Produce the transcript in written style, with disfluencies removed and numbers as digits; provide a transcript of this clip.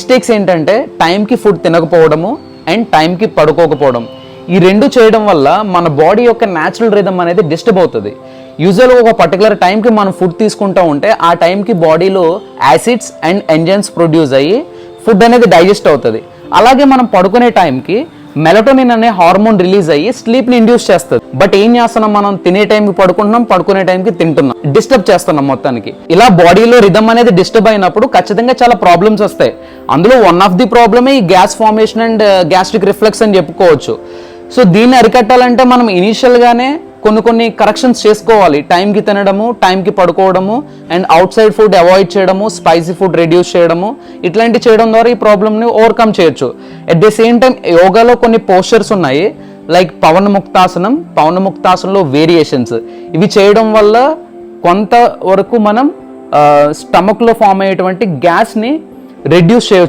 Mistakes ఏంటంటే టైంకి food తినకపోవడము and టైంకి పడుకోకపోవడం. ఈ రెండు చేయడం వల్ల మన బాడీ యొక్క న్యాచురల్ రిథమ్ అనేది డిస్టర్బ్ అవుతుంది. యూజువల్గా ఒక పర్టికులర్ టైంకి మనం ఫుడ్ తీసుకుంటూ ఉంటే ఆ టైంకి బాడీలో యాసిడ్స్ అండ్ ఎంజైమ్స్ ప్రొడ్యూస్ అయ్యి ఫుడ్ అనేది డైజెస్ట్ అవుతుంది. అలాగే మనం పడుకునే టైంకి మెలటోనిన్ అనే హార్మోన్ రిలీజ్ అయ్యి స్లీప్ని ఇండ్యూస్ చేస్తుంది. బట్ ఏం చేస్తున్నాం, మనం తినే టైంకి పడుకుంటున్నాం, పడుకునే టైంకి తింటున్నాం, డిస్టర్బ్ చేస్తున్నాం మొత్తానికి. ఇలా బాడీలో రిథమ్ అనేది డిస్టర్బ్ అయినప్పుడు ఖచ్చితంగా చాలా ప్రాబ్లమ్స్ వస్తాయి. అందులో వన్ ఆఫ్ ది ప్రాబ్లమే ఈ gas formation and gastric reflex అని చెప్పుకోవచ్చు. సో దీన్ని అరికట్టాలంటే మనం ఇనీషియల్గానే కొన్ని కరెక్షన్స్ చేసుకోవాలి. టైంకి తినడము, టైంకి పడుకోవడము and outside food avoid చేయడము, స్పైసీ ఫుడ్ రెడ్యూస్ చేయడము, ఇట్లాంటి చేయడం ద్వారా ఈ ప్రాబ్లమ్ని ఓవర్కమ్ చేయొచ్చు. అట్ ది సేమ్ టైం యోగాలో కొన్ని పోస్చర్స్ ఉన్నాయి, లైక్ పవన ముక్తాసనంలో వేరియేషన్స్. ఇవి చేయడం వల్ల కొంతవరకు మనం స్టమక్లో ఫామ్ అయ్యేటువంటి గ్యాస్ని రెడ్యూస్ చేయొచ్చు.